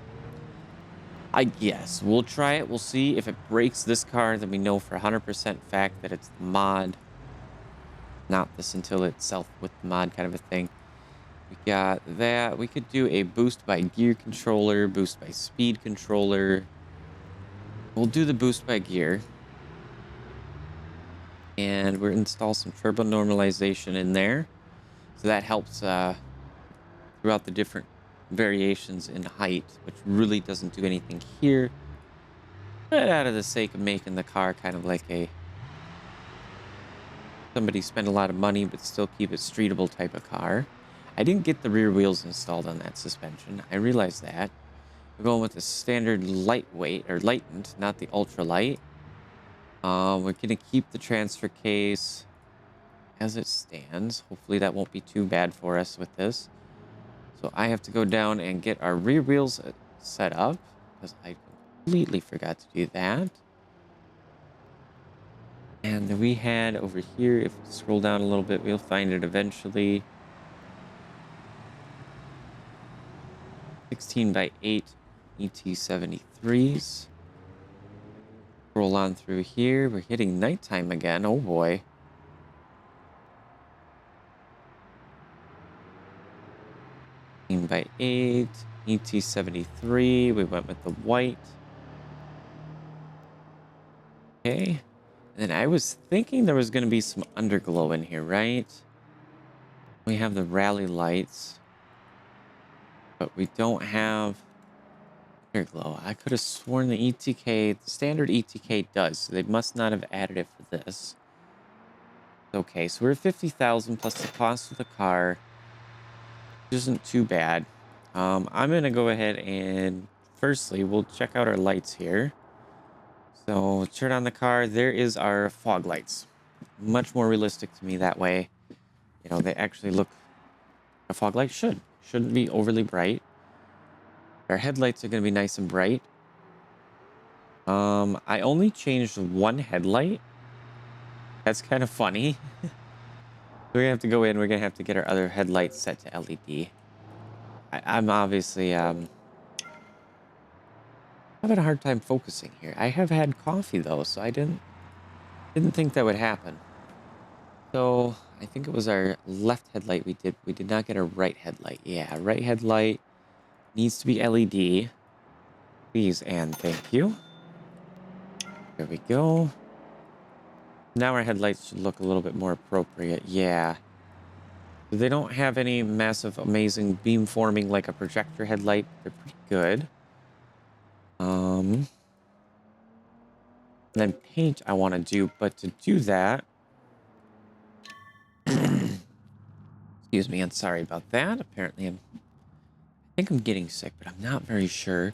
I guess we'll try it. We'll see if it breaks this car. Then we know for 100% fact that it's the mod, not the scintilla itself with the mod kind of a thing. We got that. We could do a boost by gear controller, boost by speed controller. We'll do the boost by gear. And we'll install some turbo normalization in there. So that helps throughout the different variations in height, which really doesn't do anything here. But out of the sake of making the car kind of like somebody spend a lot of money but still keep it streetable type of car. I didn't get the rear wheels installed on that suspension. I realized that. We're going with the standard lightweight or lightened, not the ultralight. We're gonna keep the transfer case as it stands. Hopefully that won't be too bad for us with this. So I have to go down and get our rear wheels set up because I completely forgot to do that. And then we had over here, if we scroll down a little bit, we'll find it eventually. 16x8 ET73s. Roll on through here. We're hitting nighttime again. Oh boy. 16x8 ET73. We went with the white. Okay. And then I was thinking there was going to be some underglow in here, right? We have the rally lights, but we don't have underglow. I could have sworn the ETK, the standard ETK does, so they must not have added it for this. Okay, so we're at 50,000 plus the cost of the car, which isn't too bad. I'm going to go ahead and firstly, we'll check out our lights here. So turn on the car. There is our fog lights. Much more realistic to me that way. You know, they actually look, a fog light shouldn't be overly bright. Our headlights are going to be nice and bright. I only changed one headlight. That's kind of funny. We're gonna have to go in. We're gonna have to get our other headlights set to LED. I'm obviously having a hard time focusing here. I have had coffee though, so I didn't think that would happen. So I think it was our left headlight we did not get a right headlight. Yeah, right headlight needs to be LED. Please and thank you. There we go. Now our headlights should look a little bit more appropriate. Yeah. They don't have any massive, amazing beam forming like a projector headlight. They're pretty good. Then paint I want to do, but to do that, excuse me, I'm sorry about that. Apparently I think I'm getting sick, but I'm not very sure.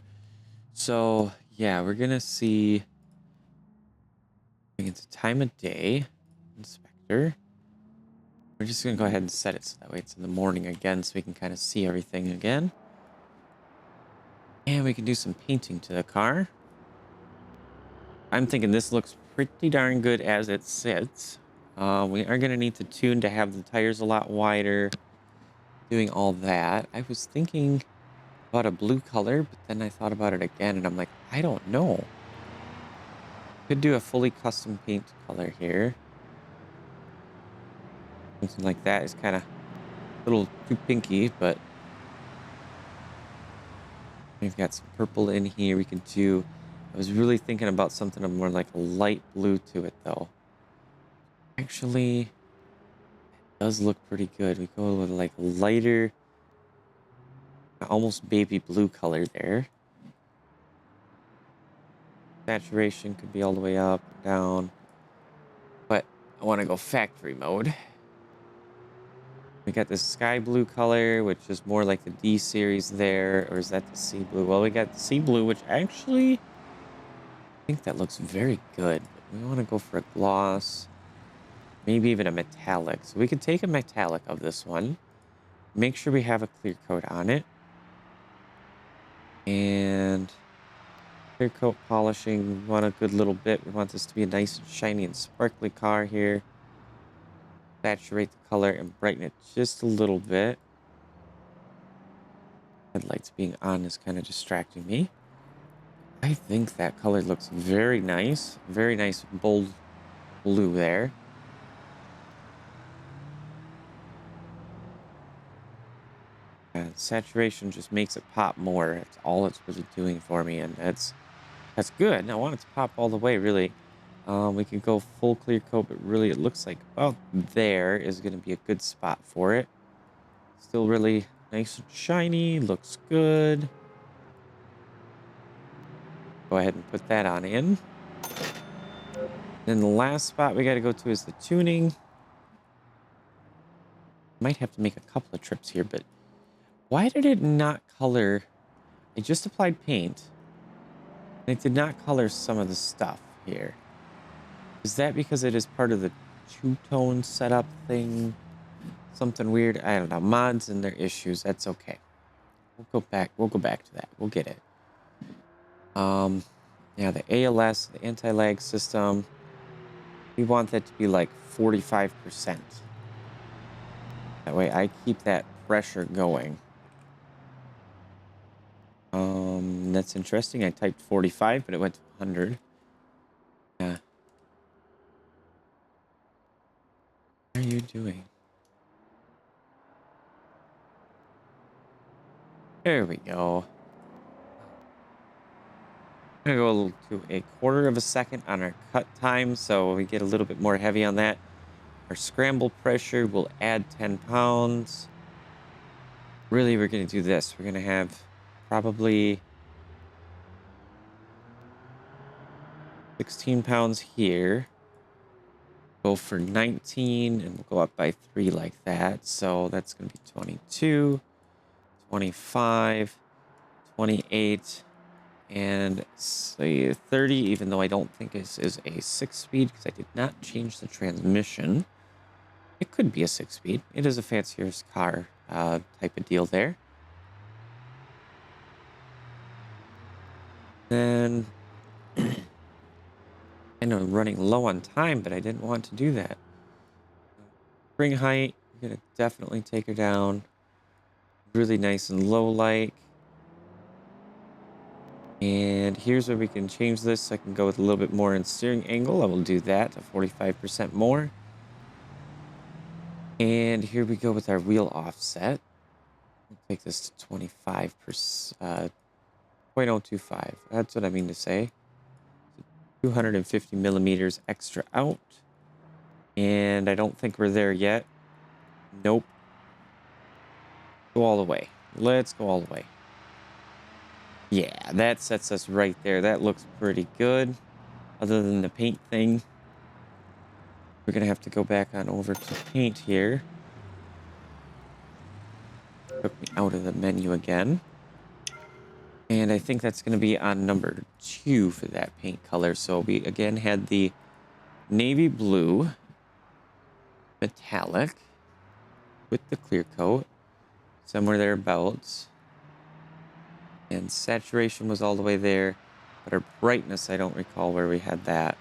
So yeah, we're gonna see. It's time of day inspector. We're just gonna go ahead and set it so that way it's in the morning again, so we can kind of see everything again. And we can do some painting to the car. I'm thinking this looks pretty darn good as it sits. We are going to need to tune to have the tires a lot wider, doing all that. I was thinking about a blue color, but then I thought about it again, and I'm like, I don't know. Could do a fully custom paint color here. Something like that is kind of a little too pinky, but we've got some purple in here we can do. I was really thinking about something of more like a light blue to it, though. Actually, it does look pretty good. We go with like a lighter, almost baby blue color there. Saturation could be all the way up, down. But I want to go factory mode. We got this sky blue color, which is more like the D series there. Or is that the sea blue? Well, we got the sea blue, which actually, I think that looks very good. But we want to go for a gloss. Maybe even a metallic. So we could take a metallic of this one. Make sure we have a clear coat on it. And clear coat polishing. We want a good little bit. We want this to be a nice and shiny and sparkly car here. Saturate the color and brighten it just a little bit. Headlights being on is kind of distracting me. I think that color looks very nice. Very nice bold blue there. And saturation just makes it pop more. That's all it's really doing for me, and that's good. I want it to pop all the way, really. We could go full clear coat, but really it looks like about there is going to be a good spot for it. Still really nice and shiny. Looks good. Go ahead and put that on in. Then the last spot we got to go to is the tuning. Might have to make a couple of trips here, but why did it not color I just applied paint. And it did not color some of the stuff here. Is that because it is part of the two-tone setup thing? Something weird? I don't know. Mods and their issues. That's okay. We'll go back. We'll go back to that. We'll get it. Yeah, the ALS, the anti-lag system. We want that to be like 45%. That way I keep that pressure going. That's interesting. I typed 45, but it went to 100. Yeah. What are you doing? There we go. I'm gonna go to a quarter of a second on our cut time, so we get a little bit more heavy on that. Our scramble pressure will add 10 pounds. Really, we're gonna do this. We're gonna have probably 16 pounds here. Go for 19, and we'll go up by 3 like that. So that's gonna be 22, 25, 28. And say 30, even though I don't think this is a 6-speed because I did not change the transmission. It could be a 6-speed. It is a fancier car type of deal there. Then I know I'm running low on time, but I didn't want to do that. Spring height, I'm going to definitely take her down. Really nice and low like. And here's where we can change this. I can go with a little bit more in steering angle. I will do that to 45% more. And here we go with our wheel offset. We'll take this to 25%, 0.025. That's what I mean to say. 250 millimeters extra out. And I don't think we're there yet. Nope. Go all the way. Let's go all the way. Yeah, that sets us right there. That looks pretty good. Other than the paint thing. We're going to have to go back on over to paint here. Took me out of the menu again. And I think that's going to be on number 2 for that paint color. So we again had the navy blue metallic with the clear coat. Somewhere thereabouts. And saturation was all the way there. But our brightness, I don't recall where we had that.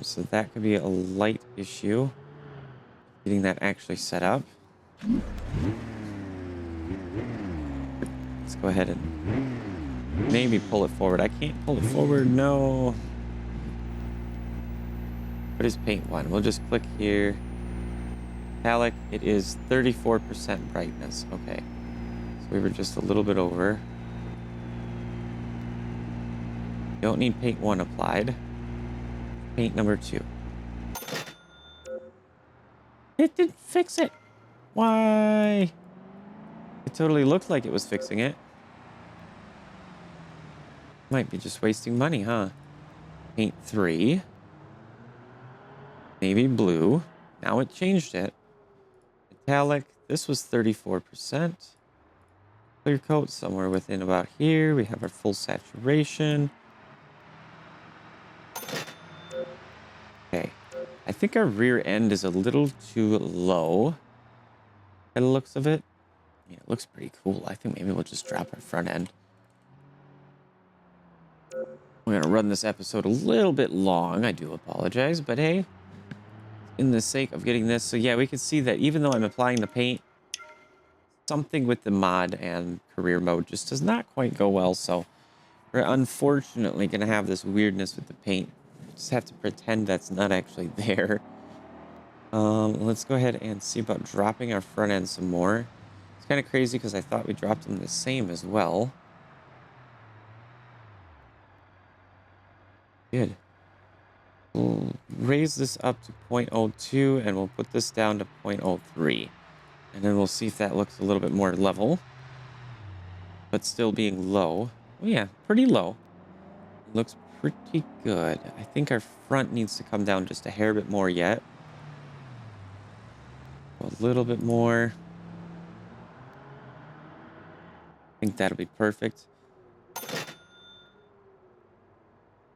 So that could be a light issue. Getting that actually set up. Let's go ahead and maybe pull it forward. I can't pull it forward. No. What is paint 1? We'll just click here. Metallic. It is 34% brightness. Okay. So we were just a little bit over. Don't need paint 1 applied. Paint number 2. It didn't fix it. Why? It totally looked like it was fixing it. Might be just wasting money, huh? Paint 3. Navy blue. Now it changed it. Metallic. This was 34%. Clear coat somewhere within about here. We have our full saturation. Okay. I think our rear end is a little too low by the looks of it. Yeah, it looks pretty cool. I think maybe we'll just drop our front end. We're going to run this episode a little bit long. I do apologize, but hey, in the sake of getting this. So yeah, we can see that even though I'm applying the paint, something with the mod and career mode just does not quite go well. So we're unfortunately going to have this weirdness with the paint. Just have to pretend that's not actually there. Let's go ahead and see about dropping our front end some more. It's kind of crazy because I thought we dropped them the same as well. Good. We'll raise this up to 0.02 and we'll put this down to 0.03. And then we'll see if that looks a little bit more level. But still being low. Oh yeah, pretty low. Looks pretty good. I think our front needs to come down just a hair bit more yet. A little bit more. think that'll be perfect.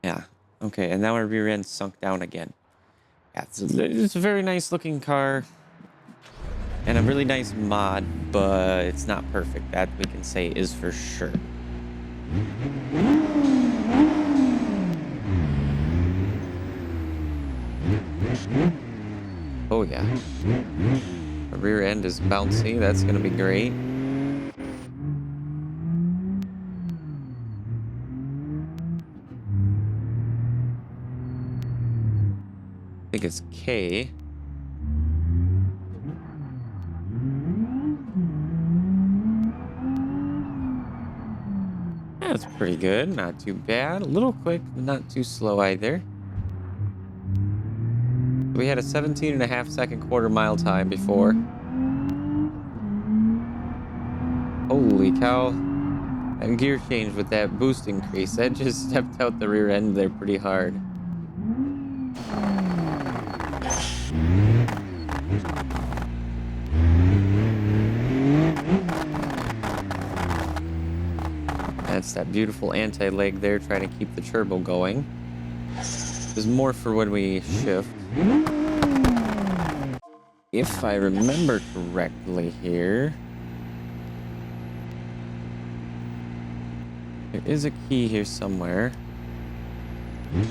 Yeah. Okay, and now our rear end sunk down again. Yeah, it's a very nice looking car. And a really nice mod, but it's not perfect. That we can say is for sure. Oh yeah. The rear end is bouncy. That's going to be great. I think it's K. That's pretty good. Not too bad. A little quick, but not too slow either. We had a 17.5-second quarter mile time before. Holy cow. And gear change with that boost increase. That just stepped out the rear end there pretty hard. That's that beautiful anti-lag there trying to keep the turbo going. There's more for when we shift. If I remember correctly here, there is a key here somewhere. You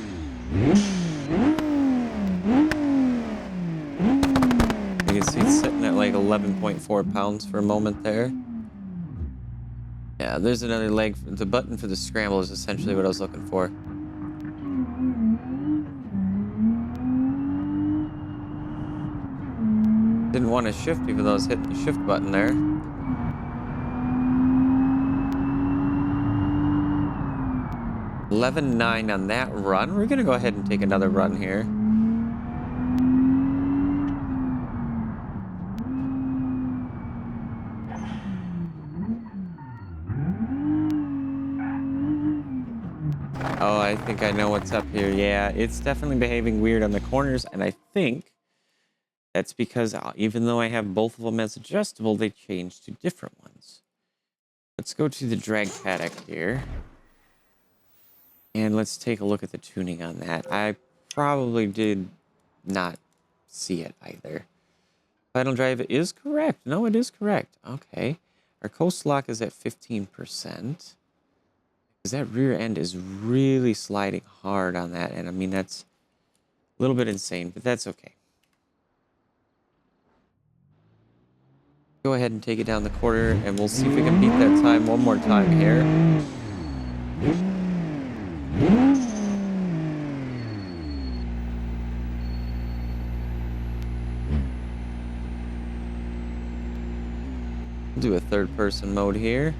can see it's sitting at like 11.4 pounds for a moment there. Yeah, there's another leg. The button for the scramble is essentially what I was looking for. Didn't want to shift even though I was hitting the shift button there. $11.9 on that run. We're going to go ahead and take another run here. Oh, I think I know what's up here. Yeah, it's definitely behaving weird on the corners, and I think that's because even though I have both of them as adjustable, they changed to different ones. Let's go to the drag paddock here. And let's take a look at the tuning on that. I probably did not see it either. Final drive is correct. No, it is correct. Okay. Our coast lock is at 15%. Because that rear end is really sliding hard on that. And I mean, that's a little bit insane, but that's okay. Go ahead and take it down the quarter, and we'll see if we can beat that time one more time here. We'll do a third-person mode here.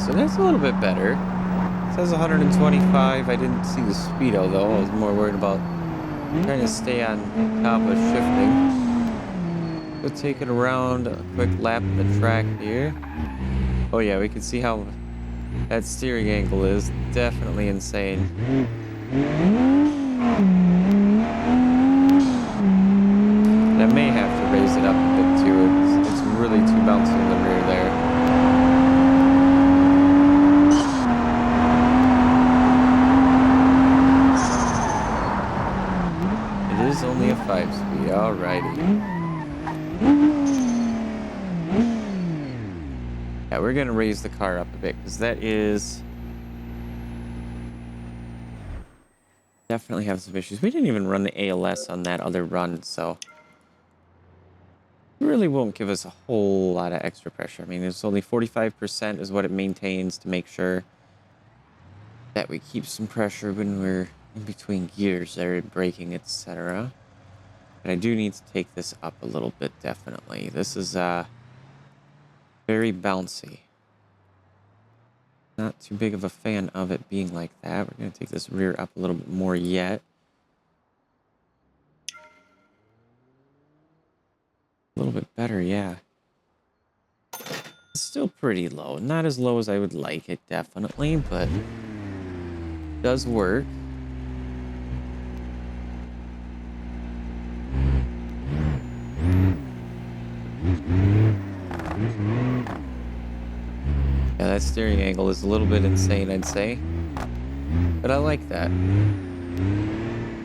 So that's a little bit better. It says 125. I didn't see the speedo though. I was more worried about trying to stay on top of shifting. We'll take it around a quick lap of the track here. Oh yeah, we can see how that steering angle is definitely insane. And I may have to raise it up a bit too. It's really too bouncy in the rear there. Only a 5-speed, alrighty. Yeah, we're gonna raise the car up a bit because that is definitely have some issues. We didn't even run the ALS on that other run, so it really won't give us a whole lot of extra pressure. I mean, it's only 45% is what it maintains to make sure that we keep some pressure when we're in between gears there, braking, etc. But I do need to take this up a little bit, definitely. This is very bouncy. Not too big of a fan of it being like that. We're going to take this rear up a little bit more yet. A little bit better, yeah. still pretty low. Not as low as I would like it, definitely, but does work. Yeah, that steering angle is a little bit insane, I'd say. But I like that.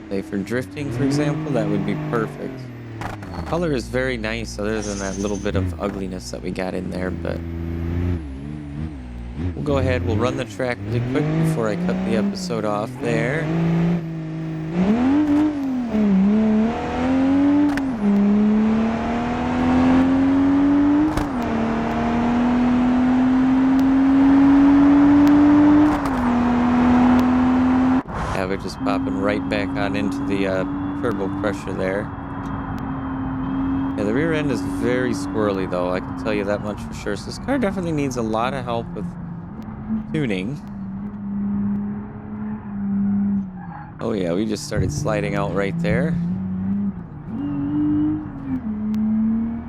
Say for drifting, for example, that would be perfect. Color is very nice other than that little bit of ugliness that we got in there, but we'll go ahead, we'll run the track really quick before I cut the episode off there. Have it just popping right back on into the turbo pressure there. Yeah, the rear end is very squirrely, though. I can tell you that much for sure. So this car definitely needs a lot of help with tuning. Oh yeah, we just started sliding out right there.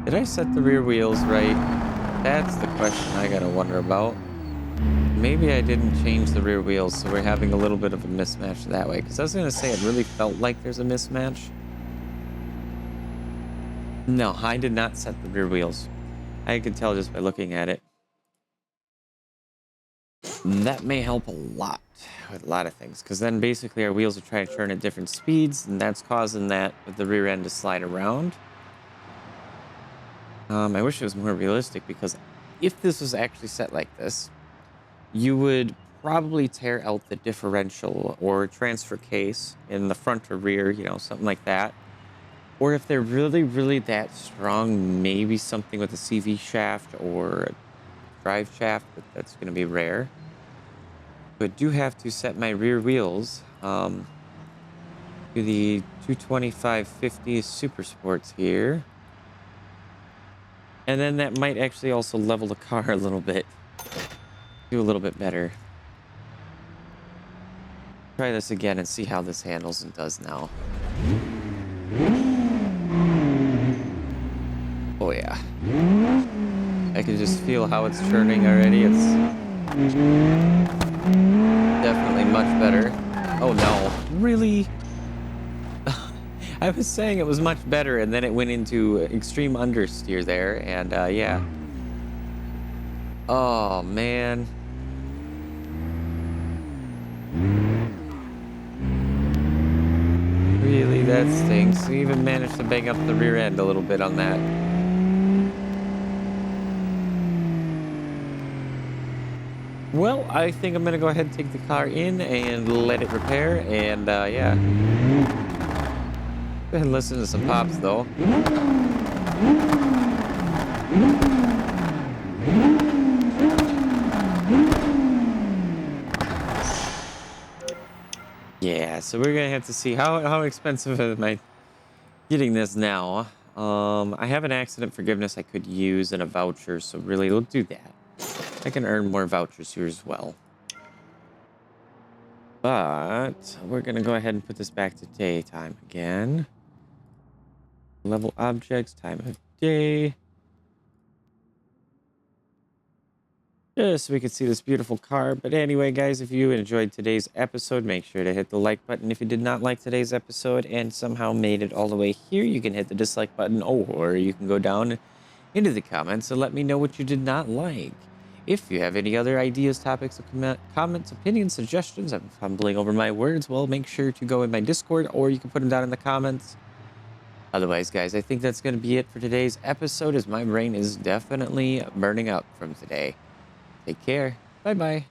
Did I set the rear wheels right? That's the question I gotta wonder about. Maybe I didn't change the rear wheels, so we're having a little bit of a mismatch that way. Because I was gonna say it really felt like there's a mismatch. No, I did not set the rear wheels. I could tell just by looking at it. That may help a lot with a lot of things, because then basically our wheels are trying to turn at different speeds, and that's causing that with the rear end to slide around. I wish it was more realistic, because if this was actually set like this, you would probably tear out the differential or transfer case in the front or rear, you know, something like that. Or if they're really, really that strong, maybe something with a CV shaft or a drive shaft, but that's going to be rare. But do have to set my rear wheels to the 225/50 Super Sports here. And then that might actually also level the car a little bit. Do a little bit better. Try this again and see how this handles and does now. Oh yeah. I can just feel how it's churning already. It's definitely much better. Oh no, really? I was saying it was much better, and then it went into extreme understeer there, and yeah. Oh man. Really, that stinks. We even managed to bang up the rear end a little bit on that. Well, I think I'm gonna go ahead and take the car in and let it repair, and yeah. Go ahead and listen to some pops, though. Yeah, so we're gonna have to see how expensive am I getting this now. I have an accident forgiveness I could use and a voucher, so really, we'll do that. I can earn more vouchers here as well. But we're gonna go ahead and put this back to daytime again. Level objects, time of day. Just so we can see this beautiful car. But anyway, guys, if you enjoyed today's episode, make sure to hit the like button. If you did not like today's episode and somehow made it all the way here, you can hit the dislike button, or you can go down into the comments and let me know what you did not like. If you have any other ideas, topics, comments, opinions, suggestions, I'm fumbling over my words, well, make sure to go in my Discord, or you can put them down in the comments. Otherwise, guys, I think that's going to be it for today's episode, as my brain is definitely burning up from today. Take care. Bye-bye.